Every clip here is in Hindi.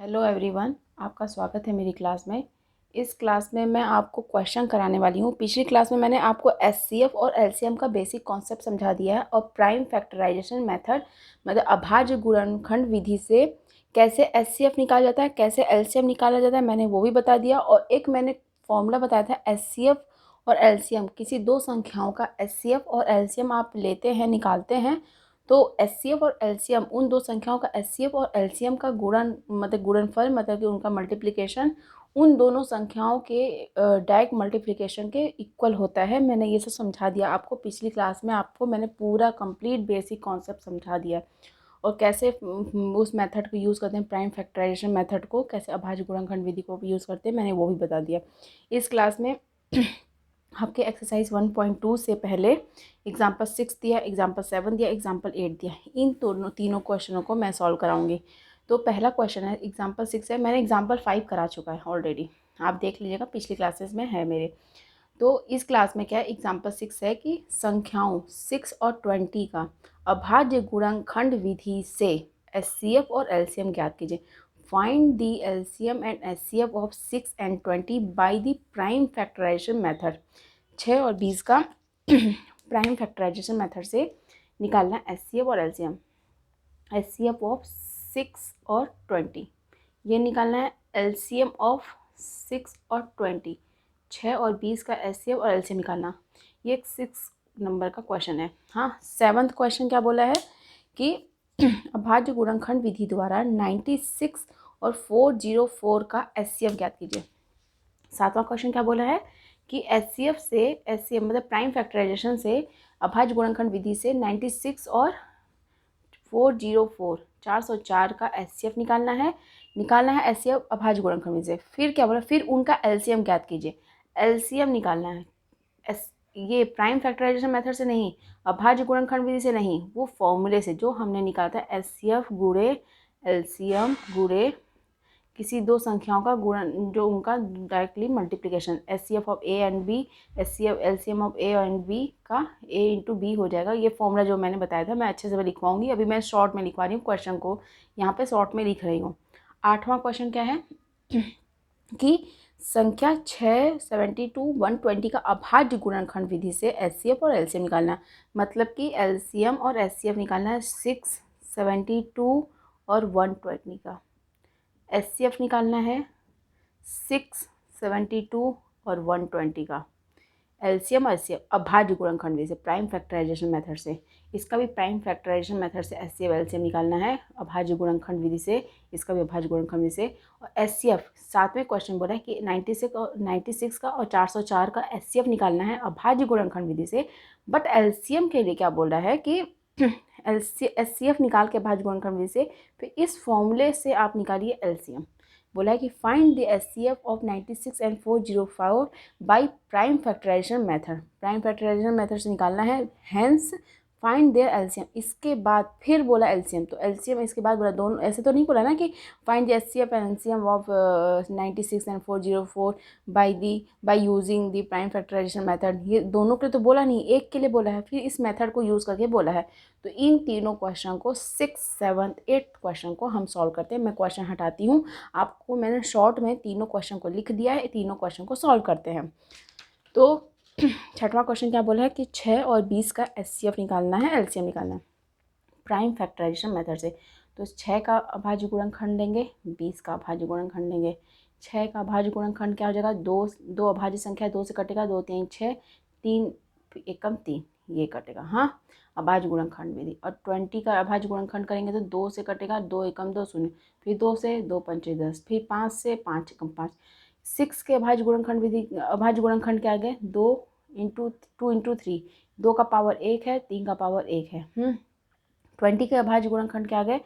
हेलो एवरीवन, आपका स्वागत है मेरी क्लास में। इस क्लास में मैं आपको क्वेश्चन कराने वाली हूँ। पिछली क्लास में मैंने आपको एचसीएफ और एलसीएम का बेसिक कॉन्सेप्ट समझा दिया है और प्राइम फैक्टराइजेशन मेथड मतलब अभाज्य गुणनखंड विधि से कैसे एचसीएफ निकाला जाता है, कैसे एलसीएम निकाला जाता है, मैंने वो भी बता दिया। और एक मैंने फॉर्मूला बताया था एचसीएफ और एलसीएम, किसी दो संख्याओं का एचसीएफ और एलसीएम आप लेते हैं, निकालते हैं तो एचसीएफ और एलसीएम, उन दो संख्याओं का एचसीएफ और एलसीएम का गुणनफल मतलब कि उनका मल्टीप्लिकेशन उन दोनों संख्याओं के डायरेक्ट मल्टीप्लिकेशन के इक्वल होता है। मैंने ये सब समझा दिया आपको पिछली क्लास में। आपको मैंने पूरा कंप्लीट बेसिक कॉन्सेप्ट समझा दिया और कैसे उस मेथड को यूज़ करते हैं, प्राइम फैक्टराइजेशन मेथड को कैसे अभाज्य गुणनखंड विधि को भी यूज़ करते हैं, मैंने वो भी बता दिया। इस क्लास में आपके एक्सरसाइज 1.2 से पहले एग्जाम्पल 6 दिया, एग्जाम्पल 7 दिया, एग्जाम्पल 8 दिया। इन तीनों क्वेश्चनों को मैं सॉल्व कराऊंगी। तो पहला क्वेश्चन है एग्जाम्पल 6 है, मैंने एग्जाम्पल 5 करा चुका है ऑलरेडी, आप देख लीजिएगा, पिछली क्लासेस में है मेरे। तो इस क्लास में क्या है, एग्जाम्पल 6 है कि संख्याओं 6 और 20 का अभाज्य गुणनखंड विधि से एचसीएफ और एलसीएम ज्ञात कीजिए। Find the LCM and HCF of 6 and 20 by the prime factorisation method. 6 और 20 का प्राइम फैक्टराइजेशन मेथड से निकालना एचसीएफ और एलसीएम। एचसीएफ ऑफ 6 और 20 ये निकालना है, एलसीएम ऑफ 6 और 20, 6 और 20 का एचसीएफ और एलसीएम निकालना। ये 6 नंबर का क्वेश्चन है। हाँ, 7th क्वेश्चन क्या बोला है कि अभाज्य गुणनखंड विधि द्वारा 96 और 404 का एचसीएफ ज्ञात कीजिए। 7वां क्वेश्चन क्या बोला है कि एचसीएफ से एचसीएफ मतलब प्राइम फैक्टराइजेशन से अभाज्य गुणनखंड विधि से 96 और 404 का एचसीएफ निकालना है एचसीएफ अभाज्य गुणनखंड विधि से। फिर क्या बोला, फिर उनका एलसीएम ज्ञात कीजिए। एलसीएम निकालना है ये प्राइम फैक्टराइजेशन मेथड से नहीं, अभाज्य गुणनखंड विधि से नहीं, वो फॉर्मूले से जो हमने निकाला था, एचसीएफ गुणे एलसीएम गुणे किसी दो संख्याओं का गुणन जो उनका directly multiplication, HCF of A and B, HCF LCM of A and B का ए इंटू बी हो जाएगा। ये फॉर्मूला जो मैंने बताया था मैं अच्छे से लिखवाऊंगी, अभी मैं शॉर्ट में लिखवा रही हूँ क्वेश्चन को, यहाँ पे शॉर्ट में लिख रही हूँ। 8वां क्वेश्चन क्या है कि संख्या 6, 72, 120 का अभाज्य गुणनखंड विधि से एचसीएफ और एलसीएम निकालना। मतलब कि एलसीएम और एचसीएफ निकालना है 6, 72 और 120 का। एचसीएफ निकालना है 6, 72 और 120 का। एलसीएम और एचसीएफ अभाज्य गुणनखंड विधि से प्राइम फैक्टराइजेशन मेथड से, इसका भी प्राइम फैक्टराइजेशन मेथड से एचसीएफ एलसीएम निकालना है अभाज्य गुणनखंड विधि से, इसका भी अभाज्य गुणनखंड विधि से। और एचसीएफ 7वें क्वेश्चन बोला है कि 96 का और 404 का एचसीएफ निकालना है अभाज्य गुणनखंड विधि से। बट एलसीएम के लिए क्या बोल रहा है कि एचसीएफ निकाल के अभाज्य गुणनखंड विधि से, फिर इस फॉर्मूले से आप निकालिए एलसीएम। बोला है कि find the HCF of 96 and 404 by prime factorisation method. Prime factorisation method से निकालना है, हेंस फाइंड देयर एलसीएम। इसके बाद फिर बोला एलसीएम, तो एलसीएम इसके बाद बोला, दोनों ऐसे तो नहीं बोला ना कि find the HCF and LCM of 96 and 404 by using the prime factorisation method. ये दोनों के लिए तो बोला नहीं, एक के लिए बोला है, फिर इस मेथड को यूज़ करके बोला है। तो इन तीनों क्वेश्चन को 6, 7, 8 क्वेश्चन को हम सॉल्व करते हैं। मैं क्वेश्चन हटाती हूँ, आपको मैंने शॉर्ट में तीनों क्वेश्चन को लिख दिया है, तीनों क्वेश्चन को सॉल्व करते हैं। तो 6वां क्वेश्चन क्या बोला है कि 6 और 20 का एचसीएफ निकालना है, एलसीएम निकालना है प्राइम फैक्टराइजेशन मेथड से। तो 6 का अभाज्य गुणनखंड लेंगे, 20 का अभाज्य गुणनखंड लेंगे। 6 का अभाज्य गुणनखंड क्या हो जाएगा, दो अभाज्य संख्या 2 से कटेगा, 2 3 6, 3 एकम 3, ये कटेगा। हाँ, अभाज्य गुणनखंड विधि। और 20 का अभाज्य गुणनखंड करेंगे तो 2 से कटेगा, 2 एकम 2 0, फिर 2 से 2 पंचे 10, फिर 5 से 5 एकम 5। 6 के अभाज्य गुणनखंड विधि, अभाज्य गुणनखंड क्या आ गए, 2 इंटू 2 इंटू 3, 2 का पावर 1 है, 3 का पावर 1 है। 20 के अभाज्य गुणनखंड क्या आ गए,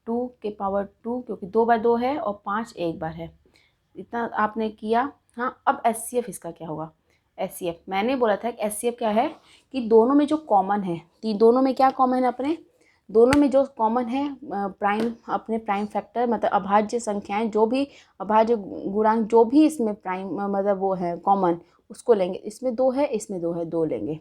2 के पावर 2, क्योंकि 2 बार 2 है और 5 एक बार है। इतना आपने किया। हाँ, अब एचसीएफ इसका क्या होगा। एचसीएफ मैंने बोला था कि एचसीएफ क्या है कि दोनों में जो कॉमन है, दोनों में क्या कॉमन है, अपने दोनों में जो कॉमन है प्राइम, अपने प्राइम फैक्टर मतलब अभाज्य संख्याएं, जो भी अभाज्य गुणांक जो भी इसमें प्राइम मतलब वो है कॉमन, उसको लेंगे। इसमें 2 है, इसमें 2 है, 2 लेंगे।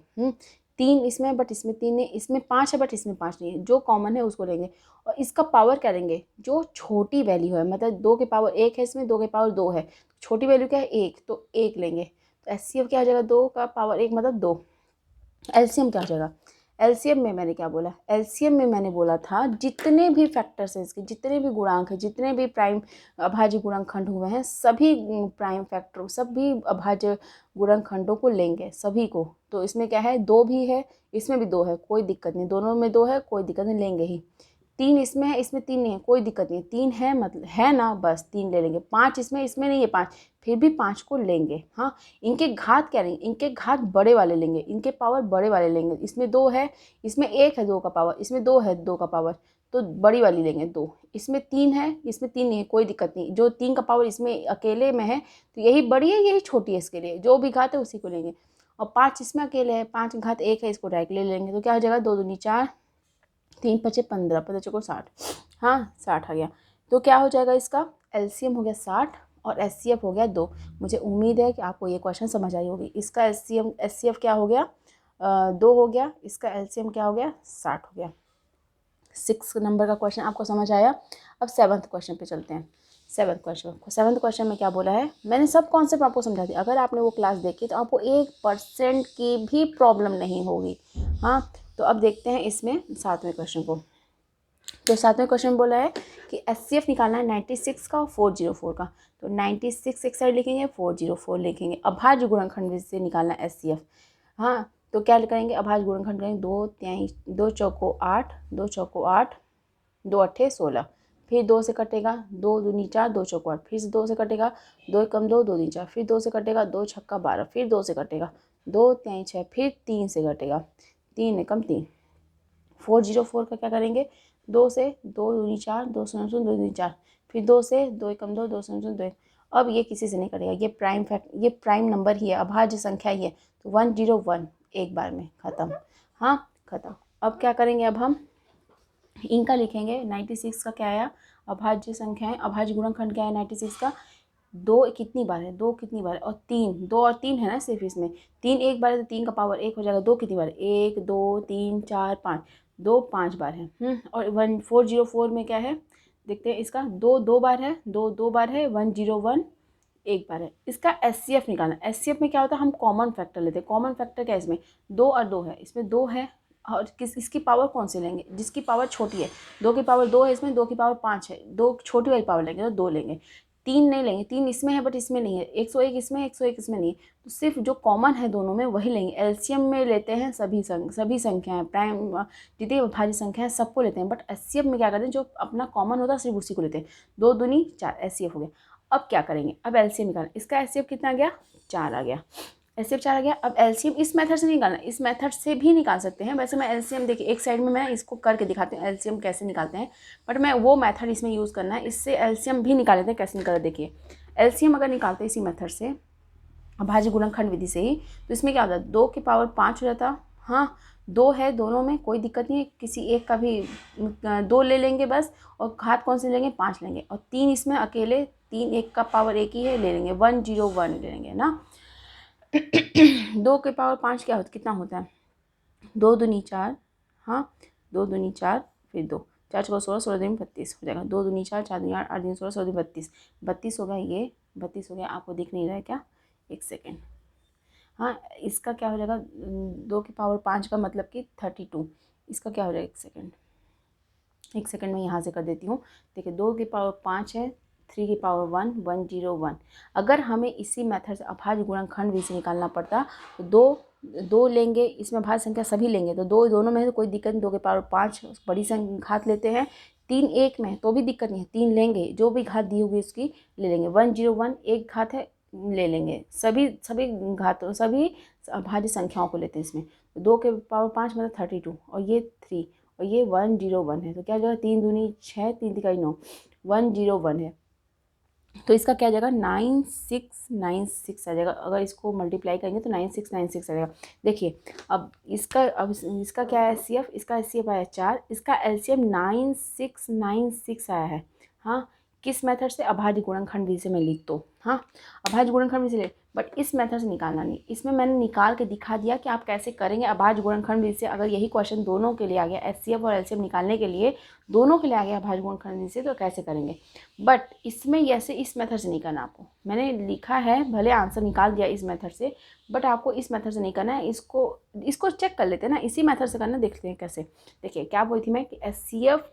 3 इसमें है बट इसमें 3 नहीं, इसमें 5 है बट इसमें 5 नहीं है, जो कॉमन है उसको लेंगे और इसका पावर क्या लेंगे, जो छोटी वैल्यू है, मतलब 2 के पावर 1 है, इसमें 2 के पावर 2 है, छोटी वैल्यू क्या है 1, तो 1 लेंगे। तो HCF क्या हो जाएगा, 2 का पावर 1 मतलब 2। एलसीएम क्या हो जाएगा, एलसीएम में मैंने क्या बोला, एलसीएम में मैंने बोला था जितने भी फैक्टर्स हैं इसके, जितने भी गुणांक हैं, जितने भी प्राइम अभाज्य गुणनखंड हुए हैं, सभी प्राइम फैक्टर, सभी अभाज्य गुणनखंडों को लेंगे सभी को। तो इसमें क्या है, 2 भी है, इसमें भी 2 है, कोई दिक्कत नहीं, दोनों में 2 है, कोई दिक्कत नहीं, लेंगे ही। 3 इसमें है, इसमें 3 नहीं है, कोई दिक्कत नहीं, 3 है मतलब है ना, बस 3 ले लेंगे। 5 इसमें, इसमें नहीं है 5, फिर भी 5 को लेंगे। हाँ, इनके घात क्या लेंगे, इनके घात बड़े वाले लेंगे, इनके पावर बड़े वाले लेंगे। इसमें 2 है, इसमें 1 है 2 का पावर, इसमें 2 है 2 का पावर, तो बड़ी वाली लेंगे 2। इसमें 3 है, इसमें 3 नहीं है, कोई दिक्कत नहीं, जो 3 का पावर इसमें अकेले में है तो यही बड़ी है यही छोटी है, इसके लिए जो भी घात है उसी को लेंगे। और 5 इसमें अकेले है, 5 घात 1 है, इसको डायरेक्ट ले लेंगे। तो क्या हो जाएगा, 2 दूनी 4, 3 पचे 15, 15 चौको 60, हाँ 60 आ गया। तो क्या हो जाएगा, इसका एलसीएम हो गया 60 और एचसीएफ हो गया 2। मुझे उम्मीद है कि आपको ये क्वेश्चन समझ आई होगी। इसका एचसीएफ क्या हो गया, 2 हो गया, इसका एलसीएम क्या हो गया, 60 हो गया। 6 नंबर का क्वेश्चन आपको समझ आया। अब 7th क्वेश्चन पे चलते हैं। 7th क्वेश्चन में क्या बोला है, मैंने सब कॉन्सेप्ट आपको समझा दिया। अगर आपने वो क्लास देखी तो आपको 1% की भी प्रॉब्लम नहीं होगी। हाँ, तो अब देखते हैं इसमें 7वें क्वेश्चन को। तो 7वें क्वेश्चन में बोला है कि एचसीएफ निकालना है 96 का और 404 का। तो 96 एक साइड लिखेंगे, 404 लिखेंगे। अभाज्य गुणनखंड से निकालना है एचसीएफ। हाँ, तो क्या करेंगे, अभाज्य गुणनखंड करेंगे, 2 चौको 8, 2 चौको 8, 2 अट्ठे 16, फिर 2 से कटेगा, 2 दूनी 4, 2 चौको 8, फिर से 2 से कटेगा, 2 कम 2, 2 दूनी 4, फिर 2 से कटेगा, 2 छक्का 12, फिर 2 से कटेगा, 2 3 6, फिर 3 से कटेगा, 3 कम 3। 404 का क्या करेंगे, 2 से 2 दूनी 4, 2 शून्य 2 दूनी 4, फिर 2 से 2 कम 2, 2 शून्य 2। अब ये किसी से नहीं कटेगा, ये प्राइम नंबर ही है, अभाज्य संख्या ही है। तो 101 एक बार में ख़त्म। हाँ, ख़त्म। अब क्या करेंगे, अब हम इनका लिखेंगे। 96 का क्या आया, अभाज्य संख्या है, अभाज्य गुणनखंड क्या है 96 का, 2 कितनी बार है, 2 कितनी बार है, और 3, 2 और 3 है ना सिर्फ इसमें, 3 एक बार है तो 3 का पावर 1 हो जाएगा। 2 कितनी बार, 1 2 3 4 5, 2 5 बार है। और 404 में क्या है, देखते हैं इसका, 2 2 बार है, 2 2 बार है, 101 एक बार है। इसका एचसीएफ निकालना। एचसीएफ में क्या होता है, हम कॉमन फैक्टर लेते हैं। कॉमन फैक्टर क्या है इसमें, 2 और 2 है, इसमें 2 है, और इसकी पावर कौन सी लेंगे, जिसकी पावर छोटी है। 2 की पावर 2 है, इसमें 2 की पावर 5 है, 2 छोटी वाली पावर लेंगे तो 2 लेंगे। 3 नहीं लेंगे, 3 इसमें है बट इसमें नहीं है, 101 इसमें, 101 इसमें नहीं है, तो सिर्फ जो कॉमन है दोनों में वही लेंगे। एलसीएम में लेते हैं सभी संख्याएं, प्राइम जितनी भाज्य संख्या है सबको लेते हैं, बट एचसीएफ में क्या करते हैं, जो अपना कॉमन होता है सिर्फ उसी को लेते हैं। 2 दूनी 4 एचसीएफ हो गया। अब क्या करेंगे, अब एलसीएम निकालना। इसका एचसीएफ कितना आ गया, 4 आ गया, एचसीएफ 4 आ गया। अब एलसीएम इस मेथड से निकालना, इस मेथड से भी निकाल सकते हैं। वैसे मैं एलसीएम देखिए एक साइड में मैं इसको करके दिखाती हूँ एलसीएम कैसे निकालते हैं, बट मैं वो मेथड इसमें यूज़ करना है, इससे एलसीएम भी निकाल लेते हैं। कैसे निकालते देखिए, एलसीएम अगर निकालते हैं इसी मेथड से, अभाज्य गुणनखंड विधि से ही, तो इसमें क्या होता है, 2 की पावर 5 हो जाता। हाँ, 2 है दोनों में, कोई दिक्कत नहीं है, किसी एक का भी 2 ले लेंगे बस, और घात कौन से लेंगे, 5 लेंगे, और 3 इसमें अकेले, 3 एक का पावर 1 ही है, ले लेंगे 101 ले लेंगे ना। 2 के पावर 5 क्या होता, कितना होता है, 2 दूनी 4, हाँ 2 दूनी 4, फिर 2 4 चौका 16, 16 दूनी 32 हो जाएगा। 2 दूनी 4, 4 दूनी 8, 8 दूनी 16, 16 दूनी 32, 32 हो गया, ये 32 हो गया। आपको दिख नहीं रहा है क्या, एक सेकेंड। हाँ, इसका क्या हो जाएगा, 2 की पावर 5 का मतलब कि 32। इसका क्या हो जाएगा, एक सेकेंड में यहाँ से कर देती हूँ। देखिए 2 की पावर 5 है, 3 की पावर 1, 101। अगर हमें इसी मेथड से अभाज्य गुणनखंड भी से निकालना पड़ता तो 2 लेंगे, इसमें भाज्य संख्या सभी लेंगे, तो 2 दोनों में है तो कोई दिक्कत नहीं, 2 के पावर 5 बड़ी घात लेते हैं। 3 एक में तो भी दिक्कत नहीं है, 3 लेंगे, जो भी घात दी होगी उसकी ले लेंगे। 101 एक घात है, ले लेंगे, सभी घातों सभी भाज्य संख्याओं को लेते हैं इसमें। 2 के पावर 5 मतलब 32, और ये 3, और ये 101 है, तो क्या हो जाएगा, 3 दूनी 6, 3 तिकाई 9, 101 है। तो इसका क्या आ जाएगा, 9696 आ जाएगा। अगर इसको मल्टीप्लाई करेंगे तो 9696 आ जाएगा। देखिए अब इसका क्या है एचसीएफ, इसका एचसीएफ आया 4, इसका एलसीएम 9696 आया है। हाँ, किस मेथड से? अभाज्य गुणनखंड विधि से मैं लिख तो, हाँ अभाज्य गुणनखंड विधि से, बट इस मेथड से निकालना नहीं। इसमें मैंने निकाल के दिखा दिया कि आप कैसे करेंगे अभाज्य गुणनखंड विधि से। अगर यही क्वेश्चन दोनों के लिए आ गया, एचसीएफ और एलसीएम निकालने के लिए दोनों के लिए आ गया अभाज्य गुणनखंड विधि से, तो कैसे करेंगे। बट इसमें ऐसे इस मेथड से नहीं करना आपको, मैंने लिखा है भले आंसर निकाल दिया इस मेथड से, बट आपको इस मेथड से नहीं करना है। इसको चेक कर लेते हैं ना, इसी मेथड से करना, देखते हैं कैसे। देखिए क्या बोली थी मैं कि एचसीएफ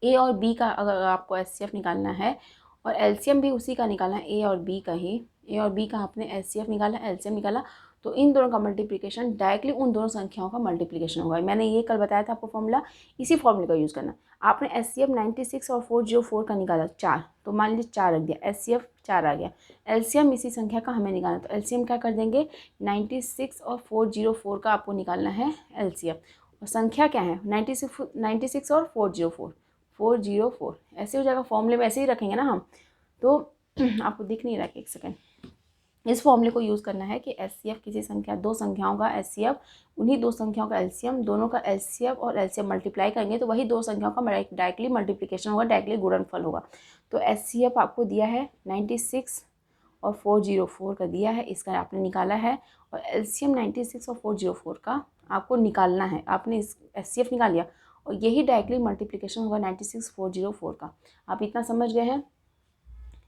ए और बी का अगर आपको एचसीएफ निकालना है और एलसीएम भी उसी का निकालना है, ए और बी का ही, ए और बी का आपने एचसीएफ निकाला, एलसीएम निकाला, तो इन दोनों का मल्टीप्लिकेशन डायरेक्टली उन दोनों संख्याओं का मल्टीप्लिकेशन होगा। मैंने ये कल बताया था आपको फॉर्मूला, इसी फॉर्मूले का यूज़ करना। आपने एचसीएफ 96 और 404 का निकाला 4, तो मान लीजिए 4 रख दिया, एचसीएफ 4 आ गया। एलसीएम इसी संख्या का हमें निकालना, तो एलसीएम क्या कर देंगे, 96 और 404 का आपको निकालना है एलसीएम। और संख्या क्या है, 96 और 404 ऐसे हो जाएगा। फॉर्मूले में ऐसे ही रखेंगे ना हम, तो आपको दिख नहीं रहा है, एक सेकेंड। इस फॉर्मूले को यूज़ करना है कि एचसीएफ किसी संख्या, दो संख्याओं का एचसीएफ, उन्हीं दो संख्याओं का एलसीएम, दोनों का एचसीएफ और एलसीएम मल्टीप्लाई करेंगे तो वही दो संख्याओं का डायरेक्टली मल्टीप्लिकेशन होगा, डायरेक्टली गुणनफल होगा। तो एचसीएफ आपको दिया है 96 और 404 का दिया है, इसका आपने निकाला है। और एलसीएम 96 और 404 का आपको निकालना है, आपने इस एचसीएफ निकाल लिया और यही डायरेक्टली मल्टीप्लिकेशन होगा 96 404 का। आप इतना समझ गए हैं,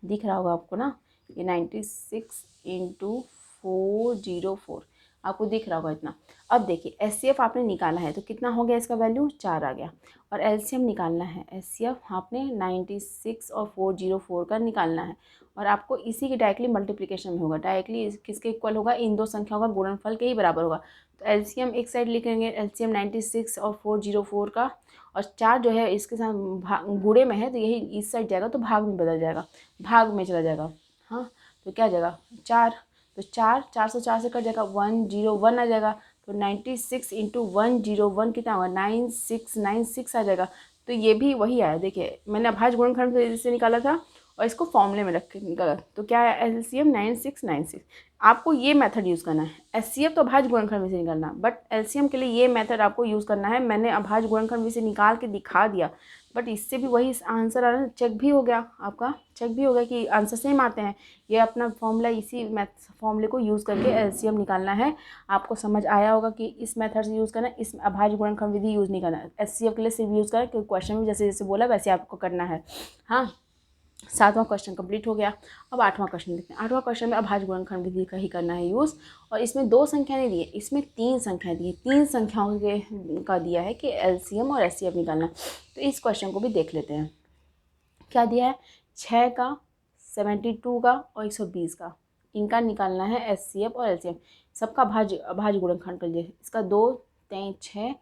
दिख रहा होगा आपको ना, ये 96 इंटू 404 आपको दिख रहा होगा इतना। अब देखिए एचसीएफ आपने निकाला है तो कितना हो गया, इसका वैल्यू 4 आ गया। और एलसीएम निकालना है, एचसीएफ आपने 96 और 404 का निकालना है, और आपको इसी के डायरेक्टली मल्टीप्लिकेशन में होगा, डायरेक्टली किसके इक्वल होगा, इन दो संख्याओं का गुणनफल के ही बराबर होगा। तो एलसीएम एक साइड लिखेंगे, एलसीएम 96 और 404 का, और 4 जो है इसके साथ गुणे में है तो यही इस साइड जाएगा तो भाग में बदल जाएगा, भाग में चला जाएगा, हाँ तो क्या जाएगा 4, तो 4 से कट जाएगा, 101 आ जाएगा। तो 96 इंटू 101 कितना होगा, 9696 आ जाएगा। तो ये भी वही आया, देखिए मैंने अभाज्य गुणनखंड से निकाला था और इसको फॉर्मूले में रख के निकाला, तो क्या है एलसीएम 9696। आपको ये मेथड यूज़ करना है। एचसीएफ तो अभाज्य गुणनखंड में से निकालना, बट एलसीएम के लिए ये मेथड आपको यूज़ करना है। मैंने अभाज्य गुणनखंड में से निकाल के दिखा दिया, बट इससे भी वही आंसर आ रहा है, चेक भी हो गया आपका, चेक भी हो गया कि आंसर सेम आते हैं। ये अपना फॉर्मूला, इसी फॉर्मूले को यूज़ करके एलसीएम निकालना है। आपको समझ आया होगा कि इस मेथड से यूज़ करना है, इस अभाज्य गुणनखंड विधि यूज़ नहीं करना है। एचसीएफ के लिए सिर्फ यूज़ करें, क्योंकि क्वेश्चन में जैसे जैसे बोला वैसे आपको करना है। हाँ, 7वां क्वेश्चन कंप्लीट हो गया। अब 8वां क्वेश्चन देखते हैं। 8वां क्वेश्चन में अभाज्य गुणनखंड विधि का ही करना है यूज़, और इसमें 2 संख्या नहीं दी है, इसमें 3 संख्याएं दी है। 3 संख्याओं के का दिया है कि एलसीएम और एचसीएफ निकालना। तो इस क्वेश्चन को भी देख लेते हैं। क्या दिया है, 6 का, 72 का और 120 का, इनका निकालना है एचसीएफ और एलसीएम। सबका अभाज्य गुणनखंड कर लीजिए। इसका 2 3 6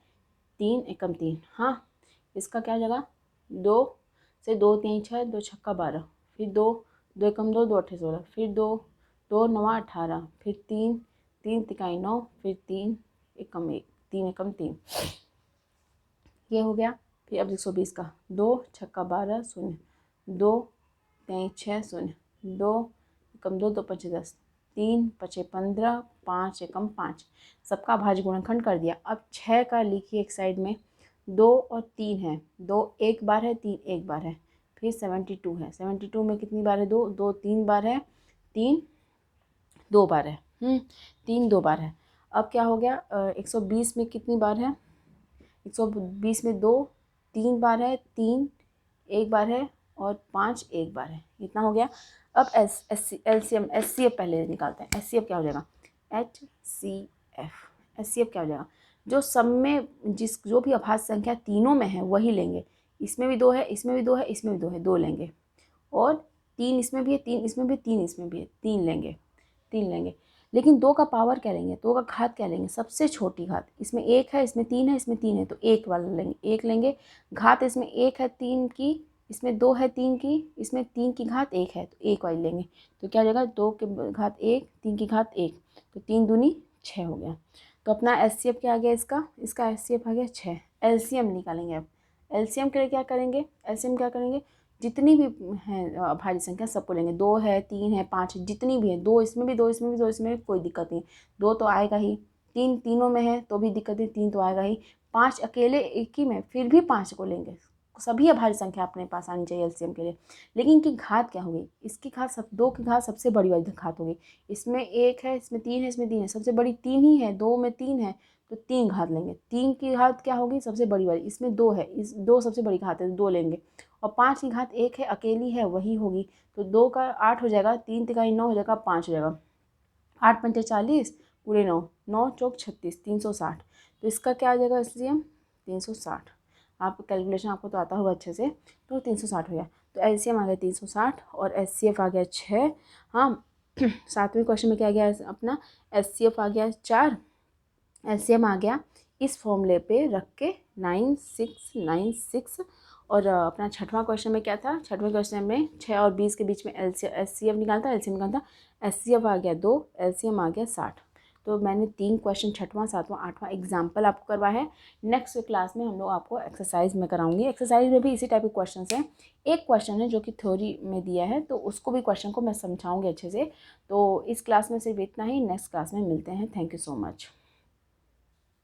3 एकम 3, हाँ इसका क्या जगह, 2 से 2 3 6, 2 छक्का 12, फिर 2 2 एकम 2 2 अट्ठे 16, फिर 2 2 9 18, फिर 3 3 तिकाई 9, फिर 3 एकम 1, 3 एकम 3, ये हो गया। फिर अब 120 का, 2 छक्का 12 शून्य, 2 3 6 शून्य, 2 एकम 2 2 पंचे 10, 3 पचे 15, 5 एकम 5, सबका अभाज्य गुणनखंड कर दिया। अब 6 का लिखिए एक साइड में, 2 और 3 है, 2 एक बार है, 3 एक बार है, फिर 72 है, 72 में कितनी बार है, 2 2 3 बार है, 3 2 बार है, 3 2 बार है। अब क्या हो गया, 120 में कितनी बार है, 120 में 2 3 बार है, 3 एक बार है और 5 एक बार है, इतना हो गया। अब एलसीएम एचसीएफ पहले निकालते हैं। एचसीएफ क्या हो जाएगा, एचसीएफ क्या हो जाएगा, जो सब में जो भी अभाज्य संख्या तीनों में है वही लेंगे। इसमें भी 2 है, इसमें भी 2 है, इसमें भी 2 है, 2 लेंगे, और 3 इसमें भी है, 3 इसमें भी, 3 इसमें भी है, 3 लेंगे, 3 लेंगे। लेकिन 2 का पावर क्या लेंगे, 2 का घात क्या लेंगे, सबसे छोटी घात। इसमें 1 है, इसमें 3 है, इसमें 3 है, तो 1 वाला लेंगे, 1 लेंगे। घात इसमें 1 है 3 की, इसमें 2 है 3 की, इसमें 3 की घात 1 है, तो 1 वाली लेंगे। तो क्या हो जाएगा, 2 के घात 1, 3 की घात 1, तो 3 दूनी 6 हो गया। तो अपना एचसीएफ क्या आ गया, इसका एचसीएफ आ गया 6। एलसीएम निकालेंगे। अब एलसीएम के लिए क्या करेंगे, एलसीएम क्या करेंगे, जितनी भी हैं अभाज्य संख्या सबको लेंगे। 2 है, 3 है, 5 है, जितनी भी है, 2 इसमें भी, 2 इसमें भी, 2 इसमें भी, कोई दिक्कत नहीं। 2 तो आएगा ही, 3 तीनों में है तो भी दिक्कत नहीं, 3 तो आएगा ही। 5 अकेले एक ही में, फिर भी 5 को लेंगे, सभी अभाज्य संख्या अपने पास आनी चाहिए एलसीएम के लिए। लेकिन इनकी घात क्या होगी, इसकी घात सब 2 की घात सबसे बड़ी वाली घात होगी। इसमें 1 है, इसमें 3 है, इसमें 3 है, सबसे बड़ी 3 ही है, 2 में 3 है तो 3 घात लेंगे। 3 की घात क्या होगी, सबसे बड़ी वाली, इसमें 2 है, इस 2 सबसे बड़ी घात है तो 2 लेंगे। और 5 की घात 1 है, अकेली है, वही होगी तो 2 का 8 हो जाएगा, 3 तिगाई 9 हो जाएगा, 5 हो जाएगा। 8 पंचे 40, पूरे 9, 9 चौक 36, 360। तो इसका क्या आ जाएगा एलसीएम, 360। आप कैलकुलेशन आपको तो आता होगा अच्छे से, तो 360 हो गया। तो एलसीएम आ गया 360 और एचसीएफ आ गया 6। हाँ 7वें क्वेश्चन में क्या गया अपना, एचसीएफ आ गया 4, एलसीएम आ गया इस फॉर्मूले पे रख के 9696। और अपना 6वां क्वेश्चन में क्या था, 6वें क्वेश्चन में 6 और 20 के बीच में एचसीएफ निकालता, एलसीएम निकालता, एचसीएफ आ गया 2, एलसीएम आ गया 60। तो मैंने 3 क्वेश्चन 6वां 7वां 8वां एग्जाम्पल आपको करवाया है। नेक्स्ट क्लास में हम लोग आपको एक्सरसाइज में कराऊंगी। एक्सरसाइज में भी इसी टाइप के क्वेश्चन हैं। एक क्वेश्चन है जो कि थ्योरी में दिया है, तो उसको भी क्वेश्चन को मैं समझाऊंगी अच्छे से। तो इस क्लास में सिर्फ इतना ही, नेक्स्ट क्लास में मिलते हैं। Thank you so much.